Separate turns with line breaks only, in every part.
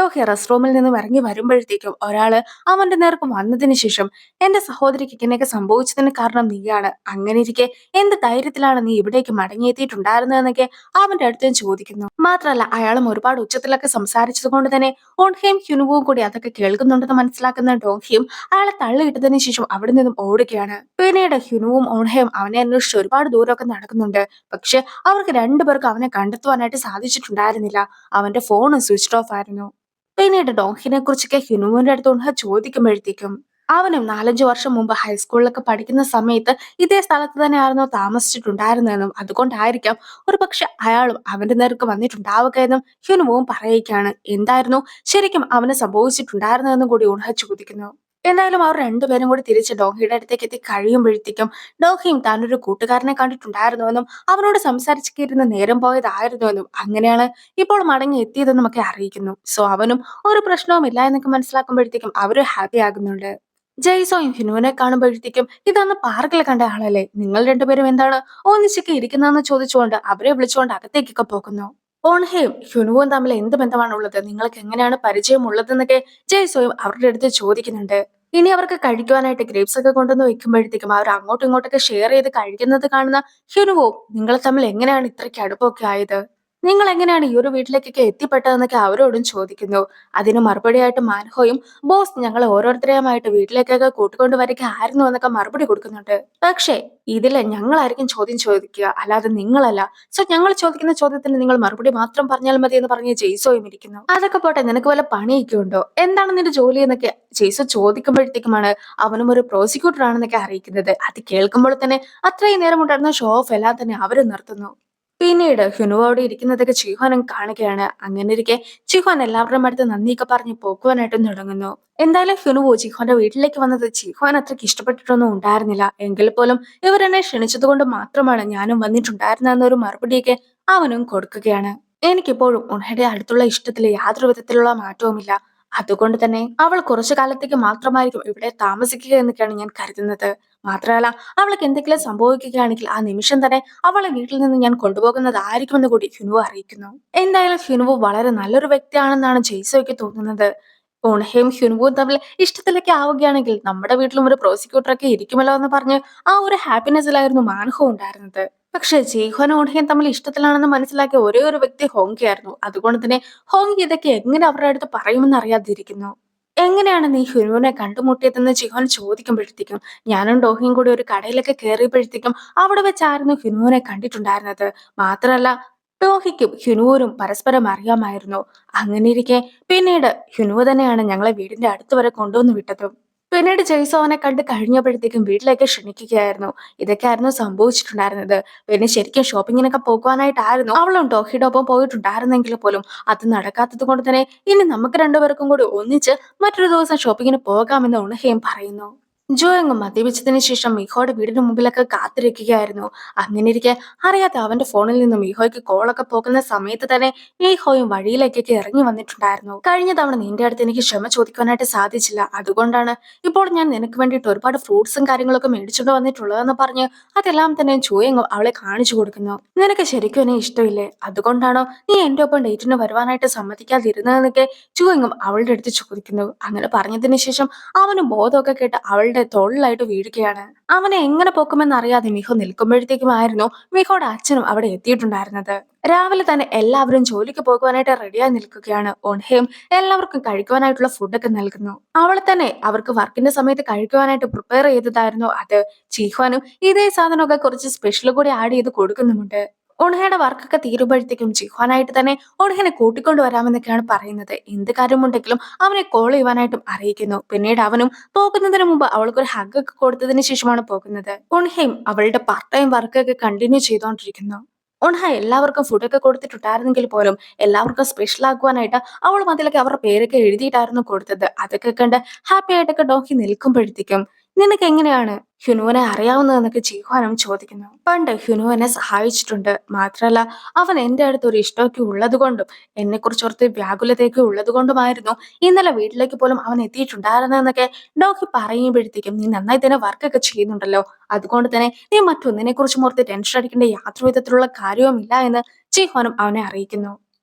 ടോഹി rest റൂമിൽ നിന്നും ഇറങ്ങി വരുമ്പോഴത്തേക്കും ഒരാള് അവന്റെ നേർക്ക് വന്നതിന് ശേഷം എന്റെ സഹോദരിക്ക് ഇങ്ങനെയൊക്കെ സംഭവിച്ചതിന് കാരണം നീയാണ്. അങ്ങനെ ഇരിക്കെ എന്ത് ധൈര്യത്തിലാണ് നീ ഇവിടേക്ക് മടങ്ങിയെത്തിയിട്ടുണ്ടായിരുന്നതെന്നൊക്കെ അവന്റെ അടുത്ത് ചോദിക്കുന്നു. മാത്രല്ല അയാളും ഒരുപാട് ഉച്ചത്തിലൊക്കെ സംസാരിച്ചത് കൊണ്ട് തന്നെ ഓൺഹയും ഹ്യുനുവും കൂടി അതൊക്കെ കേൾക്കുന്നുണ്ടെന്ന് മനസ്സിലാക്കുന്ന ഡോഹിയും അയാളെ തള്ളിയിട്ടതിന് ശേഷം അവിടെ നിന്നും ഓടുകയാണ്. പിന്നീട് ഹ്യുനുവും ഓൺഹയും അവനെ അന്വേഷിച്ച് ഒരുപാട് ദൂരമൊക്കെ നടക്കുന്നുണ്ട്. പക്ഷെ അവർക്ക് രണ്ടുപേർക്കും അവനെ കണ്ടെത്തുവാനായിട്ട് സാധിച്ചിട്ടുണ്ടായിരുന്നില്ല. അവന്റെ ഫോൺ സ്വിച്ച് ഓഫ് ആയിരുന്നു. പിന്നീട് ഡോങ്കിനെ കുറിച്ചൊക്കെ ഹ്യുനുവിന്റെ അടുത്ത് ഓൺഹ ചോദിക്കുമ്പോഴത്തേക്കും അവനും 4-5 വർഷം മുമ്പ് ഹൈസ്കൂളിലൊക്കെ പഠിക്കുന്ന സമയത്ത് ഇതേ സ്ഥലത്ത് തന്നെയായിരുന്നു താമസിച്ചിട്ടുണ്ടായിരുന്നതെന്നും അതുകൊണ്ടായിരിക്കാം ഒരു പക്ഷെ അയാളും അവന്റെ നേർക്ക് വന്നിട്ടുണ്ടാവുക എന്നും ഹ്യുനുവും പറയുകയാണ്. എന്തായിരുന്നു ശരിക്കും അവന് സംഭവിച്ചിട്ടുണ്ടായിരുന്നതെന്നും കൂടി ഓൺഹ ചോദിക്കുന്നു. എന്തായാലും അവർ രണ്ടുപേരും കൂടി തിരിച്ച് ഡോഹിയുടെ അടുത്തേക്ക് എത്തി കഴിയുമ്പോഴത്തേക്കും ഡോഹിയും താനൊരു കൂട്ടുകാരനെ കണ്ടിട്ടുണ്ടായിരുന്നുവെന്നും അവനോട് സംസാരിച്ചിരുന്ന നേരം പോയതായിരുന്നുവെന്നും അങ്ങനെയാണ് ഇപ്പോൾ മടങ്ങി എത്തിയതെന്നും ഒക്കെ അറിയിക്കുന്നു. സോ അവനും ഒരു പ്രശ്നവും ഇല്ല എന്നൊക്കെ മനസ്സിലാക്കുമ്പോഴത്തേക്കും അവര് ഹാപ്പി ആകുന്നുണ്ട്. ജയ്സോയും ഹിനുവിനെ കാണുമ്പോഴത്തേക്കും ഇതന്ന് പാർക്കിൽ കണ്ട ആളല്ലേ, നിങ്ങൾ രണ്ടുപേരും എന്താണ് ഒന്നിച്ചൊക്കെ ഇരിക്കുന്നതെന്ന് ചോദിച്ചുകൊണ്ട് അവരെ വിളിച്ചുകൊണ്ട് അകത്തേക്കൊക്കെ പോകുന്നു. ഓൺഹയും ഹ്യുനുവും തമ്മിൽ എന്ത് ബന്ധമാണുള്ളത്, നിങ്ങൾക്ക് എങ്ങനെയാണ് പരിചയമുള്ളതെന്നൊക്കെ ജയ്സോയും അവരുടെ അടുത്ത് ചോദിക്കുന്നുണ്ട്. ഇനി അവർക്ക് കഴിക്കുവാനായിട്ട് ഗ്രേപ്സ് ഒക്കെ കൊണ്ടുവന്ന് വെക്കുമ്പോഴത്തേക്കും അവർ അങ്ങോട്ടും ഇങ്ങോട്ടൊക്കെ ഷെയർ ചെയ്ത് കഴിക്കുന്നത് കാണുന്ന ഹ്യുനുവോ നിങ്ങൾ തമ്മിൽ എങ്ങനെയാണ് ഇത്രയ്ക്ക് അടുപ്പമൊക്കെ ആയത്, നിങ്ങൾ എങ്ങനെയാണ് ഈ ഒരു വീട്ടിലേക്കൊക്കെ എത്തിപ്പെട്ടതെന്നൊക്കെ അവരോടും ചോദിക്കുന്നു. അതിന് മറുപടിയായിട്ട് മാൻഹോയും ബോസ് ഞങ്ങളെ ഓരോരുത്തരെയുമായിട്ട് വീട്ടിലേക്കൊക്കെ കൂട്ടിക്കൊണ്ട് വരികയായിരുന്നു എന്നൊക്കെ മറുപടി കൊടുക്കുന്നുണ്ട്. പക്ഷേ ഇതില് ഞങ്ങളായിരിക്കും ചോദ്യം ചോദിക്കുക, അല്ലാതെ നിങ്ങളല്ല. സോ ഞങ്ങൾ ചോദിക്കുന്ന ചോദ്യത്തിന് നിങ്ങൾ മറുപടി മാത്രം പറഞ്ഞാൽ മതി എന്ന് പറഞ്ഞ് ജെയ്സോയും ഇരിക്കുന്നു. അതൊക്കെ പോട്ടെ, നിനക്ക് വല്ല പണിയൊക്കെ ഉണ്ടോ, എന്താണ് നിന്റെ ജോലി എന്നൊക്കെ ജെയ്സോ ചോദിക്കുമ്പോഴത്തേക്കുമാണ് അവനും ഒരു പ്രോസിക്യൂട്ടർ ആണെന്നൊക്കെ അറിയിക്കുന്നത്. അത് കേൾക്കുമ്പോൾ തന്നെ അത്രയും നേരം ഉണ്ടായിരുന്ന ഷോ ഓഫ് എല്ലാം തന്നെ അവര് നിർത്തുന്നു. പിന്നീട് ഹ്യുനുവോടെ ഇരിക്കുന്നതൊക്കെ ചിഹ്വാനും കാണുകയാണ്. അങ്ങനെ ഇരിക്കെ ചിഹ്വാൻ എല്ലാവരുടെയും അടുത്ത് നന്ദിയൊക്കെ പറഞ്ഞ് പോക്കുവാനായിട്ടും തുടങ്ങുന്നു. എന്തായാലും ഹ്യുനുവോ ചിഹ്വാന്റെ വീട്ടിലേക്ക് വന്നത് ചിഹ്വാൻ അത്രയ്ക്ക് ഇഷ്ടപ്പെട്ടിട്ടൊന്നും ഉണ്ടായിരുന്നില്ല. എങ്കിൽ പോലും ഇവരെന്നെ ക്ഷണിച്ചത് കൊണ്ട് മാത്രമാണ് ഞാനും വന്നിട്ടുണ്ടായിരുന്നതെന്നൊരു മറുപടിയൊക്കെ അവനും കൊടുക്കുകയാണ്. എനിക്കിപ്പോഴും ഉണയുടെ അടുത്തുള്ള ഇഷ്ടത്തിൽ യാതൊരു വിധത്തിലുള്ള മാറ്റവുമില്ല. അതുകൊണ്ട് തന്നെ അവൾ കുറച്ചു കാലത്തേക്ക് മാത്രമായിരിക്കും ഇവിടെ താമസിക്കുക എന്നൊക്കെയാണ് ഞാൻ കരുതുന്നത്. മാത്രമല്ല അവൾക്ക് എന്തെങ്കിലും സംഭവിക്കുകയാണെങ്കിൽ ആ നിമിഷം തന്നെ അവളെ വീട്ടിൽ നിന്ന് ഞാൻ കൊണ്ടുപോകുന്നതായിരിക്കുമെന്ന് കൂടി ഹ്യുനുവോ അറിയിക്കുന്നു. എന്തായാലും ഹ്യുനുവോ വളരെ നല്ലൊരു വ്യക്തിയാണെന്നാണ് ജെയ്സോയ്ക്ക് തോന്നുന്നത്. ഓൺഹയും ഹ്യുനുവും തമ്മിൽ ഇഷ്ടത്തിലൊക്കെ ആവുകയാണെങ്കിൽ നമ്മുടെ വീട്ടിലും ഒരു പ്രോസിക്യൂട്ടറൊക്കെ ഇരിക്കുമല്ലോ എന്ന് പറഞ്ഞ് ആ ഒരു ഹാപ്പിനെസ്സിലായിരുന്നു മാൻഹോ ഉണ്ടായിരുന്നത്. പക്ഷെ ജീഹ്വനും ഓൺഹയും തമ്മിൽ ഇഷ്ടത്തിലാണെന്ന് മനസ്സിലാക്കിയ ഒരേ ഒരു വ്യക്തി ഹോങ്കിയായിരുന്നു. അതുകൊണ്ട് തന്നെ ഹോങ്കി ഇതൊക്കെ എങ്ങനെ അവരുടെ അടുത്ത് പറയുമെന്ന് അറിയാതിരിക്കുന്നു. എങ്ങനെയാണ് നീ ഹ്യുനുവിനെ കണ്ടുമുട്ടിയതെന്ന് ജിഹോൻ ചോദിക്കുമ്പോഴത്തേക്കും ഞാനും ഡോഹിയും കൂടി ഒരു കടയിലൊക്കെ കയറിയപ്പോഴത്തേക്കും അവിടെ വെച്ചായിരുന്നു ഹ്യുനുവിനെ കണ്ടിട്ടുണ്ടായിരുന്നത്. മാത്രമല്ല ഡോഹിക്കും ഹ്യുനുവിനും പരസ്പരം അറിയാമായിരുന്നു. അങ്ങനെ ഇരിക്കെ പിന്നീട് ഹ്യുനുവ് തന്നെയാണ് ഞങ്ങളെ വീടിന്റെ അടുത്ത് വരെ കൊണ്ടുവന്ന് വിട്ടതും. പിന്നീട് ജെയ്സോ അവനെ കണ്ട് കഴിഞ്ഞപ്പോഴത്തേക്കും വീട്ടിലേക്ക് ക്ഷണിക്കുകയായിരുന്നു. ഇതൊക്കെയായിരുന്നു സംഭവിച്ചിട്ടുണ്ടായിരുന്നത്. പിന്നെ ശരിക്കും ഷോപ്പിങ്ങിനൊക്കെ പോകുവാനായിട്ടായിരുന്നു അവളും ഡോഹിയുടെ ഒപ്പം പോയിട്ടുണ്ടായിരുന്നെങ്കിൽ പോലും അത് നടക്കാത്തത് കൊണ്ട് തന്നെ ഇനി നമുക്ക് രണ്ടുപേർക്കും കൂടി ഒന്നിച്ച് മറ്റൊരു ദിവസം ഷോപ്പിങ്ങിന് പോകാമെന്ന് ഉണഹയും പറയുന്നു. ജോയങ്ങ് മദ്യപിച്ചതിന് ശേഷം മിഹോയുടെ വീടിന് മുമ്പിലൊക്കെ കാത്തിരിക്കുകയായിരുന്നു. അങ്ങനെ ഇരിക്കെ അറിയാതെ അവന്റെ ഫോണിൽ നിന്ന് മിഹോയ്ക്ക് കോളൊക്കെ പോകുന്ന സമയത്ത് തന്നെ മിഹോയും വഴിയിലേക്കൊക്കെ ഇറങ്ങി വന്നിട്ടുണ്ടായിരുന്നു. കഴിഞ്ഞ തവണ നിന്റെ അടുത്ത് എനിക്ക് ക്ഷമ ചോദിക്കാനായിട്ട് സാധിച്ചില്ല, അതുകൊണ്ടാണ് ഇപ്പോൾ ഞാൻ നിനക്ക് വേണ്ടിയിട്ട് ഒരുപാട് ഫ്രൂട്ട്സും കാര്യങ്ങളൊക്കെ മേടിച്ചുകൊണ്ട് വന്നിട്ടുള്ളതെന്ന് പറഞ്ഞ് അതെല്ലാം തന്നെ ജോയങ്ങ് അവളെ കാണിച്ചു കൊടുക്കുന്നു. നിനക്ക് ശരിക്കും എന്നെ ഇഷ്ടമില്ലേ, അതുകൊണ്ടാണോ നീ എന്റെ ഒപ്പം ഡേറ്റിന് വരുവാനായിട്ട് സമ്മതിക്കാതിരുന്നതെന്നൊക്കെ ജോയങ്ങും അവളുടെ അടുത്ത് ചോദിക്കുന്നു. അങ്ങനെ പറഞ്ഞതിന് ശേഷം അവന് ബോധമൊക്കെ കേട്ട് അവളുടെ തോളിലായിട്ട് വീഴുകയാണ്. അവനെ എങ്ങനെ പോക്കുമെന്നറിയാതെ മിഹു നിൽക്കുമ്പോഴത്തേക്കുമായിരുന്നു മിഹോയുടെ അച്ഛനും അവിടെ എത്തിയിട്ടുണ്ടായിരുന്നത്. രാവിലെ തന്നെ എല്ലാവരും ജോലിക്ക് പോകുവാനായിട്ട് റെഡിയായി നിൽക്കുകയാണ്. ഓൺഹയും എല്ലാവർക്കും കഴിക്കുവാനായിട്ടുള്ള ഫുഡൊക്കെ നൽകുന്നു. അവളെ തന്നെ അവർക്ക് വർക്കിന്റെ സമയത്ത് കഴിക്കുവാനായിട്ട് പ്രിപ്പയർ ചെയ്തതായിരുന്നു അത്. ചീഹ്വാനും ഇതേ സാധനമൊക്കെ കുറച്ച് സ്പെഷ്യൽ കൂടി ആഡ് ചെയ്ത് കൊടുക്കുന്നുമുണ്ട്. ഓൺഹയുടെ വർക്കൊക്കെ തീരുമ്പോഴത്തേക്കും ജിഹ്വാനായിട്ട് തന്നെ ഓൺഹനെ കൂട്ടിക്കൊണ്ടു വരാമെന്നൊക്കെയാണ് പറയുന്നത്. എന്ത് കാര്യമുണ്ടെങ്കിലും അവനെ കോൾ ചെയ്യുവാനായിട്ടും അറിയിക്കുന്നു. പിന്നീട് അവനും പോകുന്നതിന് മുമ്പ് അവൾക്കൊരു ഹഗ് ഒക്കെ കൊടുത്തതിന് ശേഷമാണ് പോകുന്നത്. ഓൺഹയും അവളുടെ പാർട്ട് ടൈം വർക്കൊക്കെ കണ്ടിന്യൂ ചെയ്തുകൊണ്ടിരിക്കുന്നു. ഓൺഹ എല്ലാവർക്കും ഫുഡൊക്കെ കൊടുത്തിട്ടുണ്ടായിരുന്നെങ്കിൽ പോലും എല്ലാവർക്കും സ്പെഷ്യൽ ആക്കുവാനായിട്ട് അവളും അതിലൊക്കെ അവരുടെ പേരൊക്കെ എഴുതിയിട്ടായിരുന്നു കൊടുത്തത്. അതൊക്കെ കണ്ട് ഹാപ്പി ആയിട്ടൊക്കെ ഡോഹി നിൽക്കുമ്പോഴത്തേക്കും നിനക്ക് എങ്ങനെയാണ് ഹ്യുനുവിനെ അറിയാവുന്നതെന്നൊക്കെ ജീഹ്വാനും ചോദിക്കുന്നു. പണ്ട് ഹ്യുനുവിനെ സഹായിച്ചിട്ടുണ്ട്. മാത്രല്ല അവൻ എന്റെ അടുത്ത് ഒരു ഇഷ്ടമൊക്കെ ഉള്ളത് കൊണ്ടും എന്നെ കുറിച്ചോർത്ത് വ്യാകുലതയൊക്കെ ഉള്ളത് കൊണ്ടുമായിരുന്നു ഇന്നലെ വീട്ടിലേക്ക് പോലും അവൻ എത്തിയിട്ടുണ്ടായിരുന്നതെന്നൊക്കെ ഡോഹി പറയുമ്പോഴത്തേക്കും നീ നന്നായി തന്നെ വർക്കൊക്കെ ചെയ്യുന്നുണ്ടല്ലോ, അതുകൊണ്ട് തന്നെ നീ മറ്റൊന്നിനെ കുറിച്ചും ഓർത്ത് ടെൻഷൻ അടിക്കേണ്ട യാതൊരു വിധത്തിലുള്ള കാര്യവുമില്ല എന്ന് ജീഹ്വാനും അവനെ അറിയിക്കുന്നു.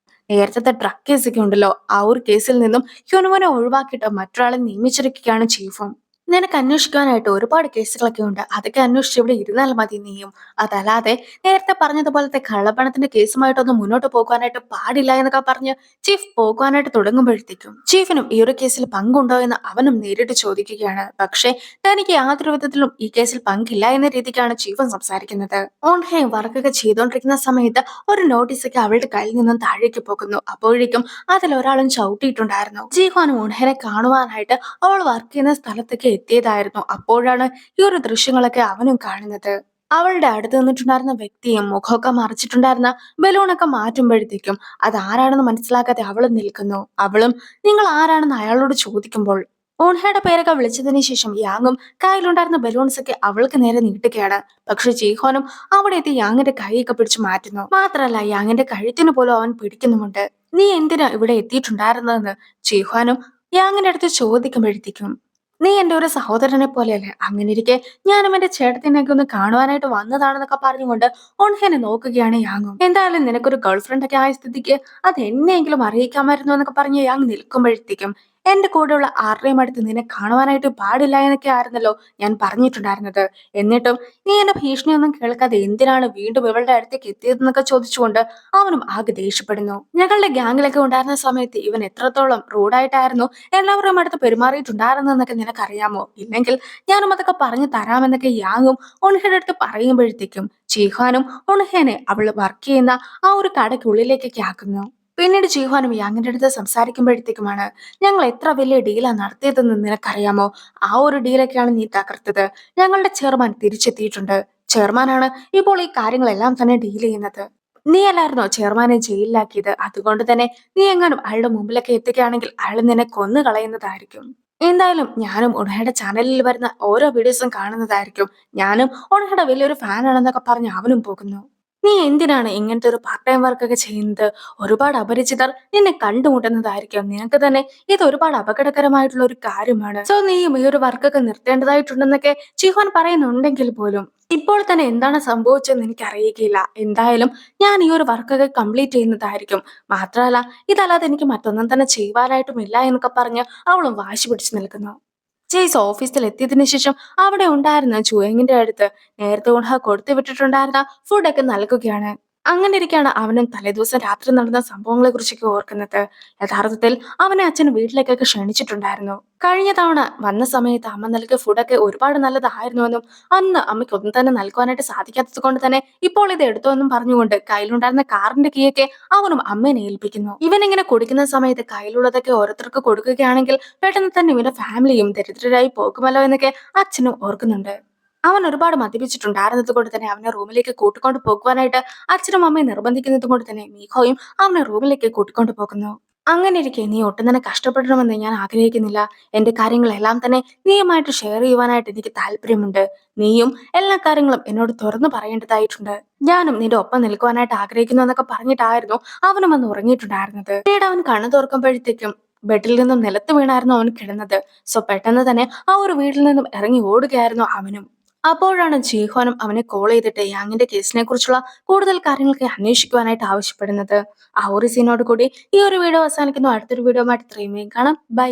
നേരത്തെ ഡ്രഗ് കേസൊക്കെ ഉണ്ടല്ലോ, ആ ഒരു കേസിൽ നിന്നും ഹ്യൂനുവിനെ ഒഴിവാക്കിയിട്ട് മറ്റൊരാളെ നിയമിച്ചിരിക്കുകയാണ് ചീഫും. നിനക്ക് അന്വേഷിക്കാനായിട്ട് ഒരുപാട് കേസുകളൊക്കെ ഉണ്ട്. അതൊക്കെ അന്വേഷിച്ച് ഇവിടെ ഇരുന്നാൽ മതി നീയും. അതല്ലാതെ നേരത്തെ പറഞ്ഞതുപോലത്തെ കള്ളപ്പണത്തിന്റെ കേസുമായിട്ടൊന്നും മുന്നോട്ട് പോകാനായിട്ട് പാടില്ല എന്നൊക്കെ പറഞ്ഞ് ചീഫ് പോകുവാനായിട്ട് തുടങ്ങുമ്പോഴത്തേക്കും ചീഫിനും ഈ ഒരു കേസിൽ പങ്കുണ്ടോ എന്ന് അവനും നേരിട്ട് ചോദിക്കുകയാണ്. പക്ഷേ തനിക്ക് യാതൊരു വിധത്തിലും ഈ കേസിൽ പങ്കില്ല എന്ന രീതിക്കാണ് ചീഫും സംസാരിക്കുന്നത്. ഓൺഹയും വർക്കൊക്കെ ചെയ്തുകൊണ്ടിരിക്കുന്ന സമയത്ത് ഒരു നോട്ടീസൊക്കെ അവളുടെ കയ്യിൽ നിന്നും താഴേക്ക് പോകുന്നു. അപ്പോഴേക്കും അതിലൊരാളും ചവിട്ടിയിട്ടുണ്ടായിരുന്നു. ജീഹാനും ഓൺഹനെ കാണുവാനായിട്ട് അവൾ വർക്ക് ചെയ്യുന്ന സ്ഥലത്തേക്ക് എത്തിയതായിരുന്നു. അപ്പോഴാണ് ഈ ഒരു ദൃശ്യങ്ങളൊക്കെ അവനും കാണുന്നത്. അവളുടെ അടുത്ത് നിന്നിട്ടുണ്ടായിരുന്ന വ്യക്തിയും മുഖമൊക്കെ മറച്ചിട്ടുണ്ടായിരുന്ന ബലൂണൊക്കെ മാറ്റുമ്പോഴത്തേക്കും അത് ആരാണെന്ന് മനസ്സിലാക്കാതെ അവളും നിൽക്കുന്നു. അവളും നിങ്ങൾ ആരാണെന്ന് അയാളോട് ചോദിക്കുമ്പോൾ ഓൺഹയുടെ പേരൊക്കെ വിളിച്ചതിന് ശേഷം യാങ്ങും കയ്യിലുണ്ടായിരുന്ന ബലൂൺസ് ഒക്കെ അവൾക്ക് നേരെ നീട്ടുകയാണ്. പക്ഷെ ജീഹോനും അവിടെ എത്തി യാങ്ങിന്റെ കൈയൊക്കെ പിടിച്ചു മാറ്റുന്നു. മാത്രല്ല യാങ്ങിന്റെ കഴുത്തിന് പോലും അവൻ പിടിക്കുന്നുമുണ്ട്. നീ എന്തിനാ ഇവിടെ എത്തിയിട്ടുണ്ടായിരുന്നതെന്ന് ജീഹ്വാനും യാങ്ങിന്റെ അടുത്ത് ചോദിക്കുമ്പോഴത്തേക്കും നീ എന്റെ ഒരു സഹോദരനെ പോലെയല്ലേ, അങ്ങനെ ഇരിക്കെ ഞാനും എന്റെ ചേട്ടത്തിനെയൊക്കെ ഒന്ന് കാണുവാനായിട്ട് വന്നതാണെന്നൊക്കെ പറഞ്ഞുകൊണ്ട് ഓൺഹെനെ നോക്കുകയാണ് യാങ്ങും. എന്തായാലും നിനക്കൊരു ഗേൾ ഫ്രണ്ട് ഒക്കെ ആയ സ്ഥിതിക്ക് അത് എന്നെയെങ്കിലും അറിയിക്കാമായിരുന്നു എന്നൊക്കെ പറഞ്ഞ് യാങ് നിൽക്കുമ്പോഴത്തേക്കും എന്റെ കൂടെയുള്ള ആരുടെയും അടുത്ത് നിന്നെ കാണുവാനായിട്ട് പാടില്ല എന്നൊക്കെ ആയിരുന്നല്ലോ ഞാൻ പറഞ്ഞിട്ടുണ്ടായിരുന്നത്. എന്നിട്ടും നീ എന്റെ ഭീഷണിയൊന്നും കേൾക്കാതെ എന്തിനാണ് വീണ്ടും ഇവളുടെ അടുത്തേക്ക് എത്തിയതെന്നൊക്കെ ചോദിച്ചുകൊണ്ട് അവനും ആകെ ദേഷ്യപ്പെടുന്നു. ഞങ്ങളുടെ ഗ്യാങ്ങിലൊക്കെ ഉണ്ടായിരുന്ന സമയത്ത് ഇവൻ എത്രത്തോളം റൂഡായിട്ടായിരുന്നു എല്ലാവരുടെയും അടുത്ത് പെരുമാറിയിട്ടുണ്ടായിരുന്നെന്നൊക്കെ നിനക്കറിയാമോ? ഇല്ലെങ്കിൽ ഞാനും അതൊക്കെ പറഞ്ഞു തരാമെന്നൊക്കെ യാങ്ങും ഓൺഹയുടെ അടുത്ത് പറയുമ്പോഴത്തേക്കും ചീഹാനും ഓൺഹേനെ അവൾ വർക്ക് ചെയ്യുന്ന ആ ഒരു കടയ്ക്കുള്ളിലേക്കൊക്കെ ആക്കുന്നു. പിന്നീട് ജീഹാനും യാങ്ങിന്റെ അടുത്ത് സംസാരിക്കുമ്പോഴത്തേക്കുമാണ് ഞങ്ങൾ എത്ര വലിയ ഡീലാ നടത്തിയതെന്ന് നിനക്കറിയാമോ? ആ ഒരു ഡീലൊക്കെയാണ് നീ തകർത്തത്. ഞങ്ങളുടെ ചെയർമാൻ തിരിച്ചെത്തിയിട്ടുണ്ട്. ചെയർമാനാണ് ഇപ്പോൾ ഈ കാര്യങ്ങളെല്ലാം തന്നെ ഡീൽ ചെയ്യുന്നത്. നീ അല്ലായിരുന്നോ ചെയർമാനെ ജയിലിലാക്കിയത്? അതുകൊണ്ട് തന്നെ നീ എങ്ങാനും അയാളുടെ മുമ്പിലൊക്കെ എത്തുകയാണെങ്കിൽ അയാൾ നിന്നെ കൊന്നു കളയുന്നതായിരിക്കും. എന്തായാലും ഞാനും ഉണഹയുടെ ചാനലിൽ വരുന്ന ഓരോ വീഡിയോസും കാണുന്നതായിരിക്കും. ഞാനും ഉണഹയുടെ വലിയൊരു ഫാനാണെന്നൊക്കെ പറഞ്ഞ് അവനും പോകുന്നു. നീ എന്തിനാണ് ഇങ്ങനത്തെ ഒരു പാർട്ട് ടൈം വർക്കൊക്കെ ചെയ്യുന്നത്? ഒരുപാട് അപരിചിതർ നിന്നെ കണ്ടുമുട്ടുന്നതായിരിക്കും. നിനക്ക് തന്നെ ഇത് ഒരുപാട് അപകടകരമായിട്ടുള്ള ഒരു കാര്യമാണ്. സോ നീയും ഈ ഒരു വർക്കൊക്കെ നിർത്തേണ്ടതായിട്ടുണ്ടെന്നൊക്കെ ചിഹ്വാൻ പറയുന്നുണ്ടെങ്കിൽ പോലും ഇപ്പോൾ തന്നെ എന്താണ് സംഭവിച്ചതെന്ന് എനിക്ക് അറിയുകയില്ല. എന്തായാലും ഞാൻ ഈ ഒരു വർക്കൊക്കെ കംപ്ലീറ്റ് ചെയ്യുന്നതായിരിക്കും. മാത്രമല്ല ഇതല്ലാതെ എനിക്ക് മറ്റൊന്നും തന്നെ ചെയ്യുവാനായിട്ടുമില്ല എന്നൊക്കെ പറഞ്ഞ് അവളും വാശി പിടിച്ചു നിൽക്കുന്നു. ജെയ്സ് ഓഫീസിൽ എത്തിയതിനു ശേഷം അവിടെ ഉണ്ടായിരുന്ന ചുയങ്ങിന്റെ അടുത്ത് നേരത്തെ ഉൺഹ കൊടുത്തു വിട്ടിട്ടുണ്ടായിരുന്ന ഫുഡൊക്കെ നൽകുകയാണ്. അങ്ങനെ ഇരിക്കാണ് അവനും തലേദിവസം രാത്രി നടന്ന സംഭവങ്ങളെ കുറിച്ചൊക്കെ ഓർക്കുന്നത്. യഥാർത്ഥത്തിൽ അവനെ അച്ഛൻ വീട്ടിലേക്കൊക്കെ ക്ഷണിച്ചിട്ടുണ്ടായിരുന്നു. കഴിഞ്ഞ തവണ വന്ന സമയത്ത് അമ്മ നൽകിയ ഫുഡൊക്കെ ഒരുപാട് നല്ലതായിരുന്നുവെന്നും അന്ന് അമ്മയ്ക്ക് ഒന്നും തന്നെ നൽകുവാനായിട്ട് സാധിക്കാത്തത് കൊണ്ട് തന്നെ ഇപ്പോൾ ഇത് എടുത്തോ എന്നും പറഞ്ഞുകൊണ്ട് കയ്യിലുണ്ടായിരുന്ന കാറിന്റെ കീയൊക്കെ അവനും അമ്മേനെ ഏൽപ്പിക്കുന്നു. ഇവൻ ഇങ്ങനെ കുടിക്കുന്ന സമയത്ത് കയ്യിലുള്ളതൊക്കെ ഓരോരുത്തർക്ക് കൊടുക്കുകയാണെങ്കിൽ പെട്ടെന്ന് തന്നെ ഇവന്റെ ഫാമിലിയും ദരിദ്രരായി പോകുമല്ലോ എന്നൊക്കെ അച്ഛനും ഓർക്കുന്നുണ്ട്. അവൻ ഒരുപാട് മദ്യപിച്ചിട്ടുണ്ടായിരുന്നത് കൊണ്ട് തന്നെ അവനെ റൂമിലേക്ക് കൂട്ടിക്കൊണ്ട് പോകുവാനായിട്ട് അച്ഛനും അമ്മയും നിർബന്ധിക്കുന്നത് കൊണ്ട് തന്നെ മീഖോയും അവനെ റൂമിലേക്ക് കൂട്ടിക്കൊണ്ട് പോകുന്നു. അങ്ങനെ ഇരിക്കെ നീ ഒട്ടും തന്നെ കഷ്ടപ്പെടണമെന്ന് ഞാൻ ആഗ്രഹിക്കുന്നില്ല. എന്റെ കാര്യങ്ങളെല്ലാം തന്നെ നീയുമായിട്ട് ഷെയർ ചെയ്യുവാനായിട്ട് എനിക്ക് താല്പര്യമുണ്ട്. നീയും എല്ലാ കാര്യങ്ങളും എന്നോട് തുറന്നു പറയേണ്ടതായിട്ടുണ്ട്. ഞാനും നിന്റെ ഒപ്പം നിൽക്കുവാനായിട്ട് ആഗ്രഹിക്കുന്നു എന്നൊക്കെ പറഞ്ഞിട്ടായിരുന്നു അവനും അന്ന് ഉറങ്ങിയിട്ടുണ്ടായിരുന്നത്. പിന്നീട് അവൻ കണ്ണു തുറക്കുമ്പോഴത്തേക്കും ബെഡിൽ നിന്നും നിലത്ത് വീണായിരുന്നു അവൻ കിടന്നത്. സോ പെട്ടെന്ന് തന്നെ ആ ഒരു വീട്ടിൽ നിന്നും ഇറങ്ങി ഓടുകയായിരുന്നു അവനും. അപ്പോഴാണ് ജീഹോനും അവനെ കോൾ ചെയ്തിട്ട് യാങ്ങിന്റെ കേസിനെ കുറിച്ചുള്ള കൂടുതൽ കാര്യങ്ങളൊക്കെ അന്വേഷിക്കുവാനായിട്ട് ആവശ്യപ്പെടുന്നത്. ആ ഒരു സീനോട് കൂടി ഈ ഒരു വീഡിയോ അവസാനിക്കുന്നു. അടുത്തൊരു വീഡിയോ ആയിട്ട് ഇത്രയും കാണാം. ബൈ.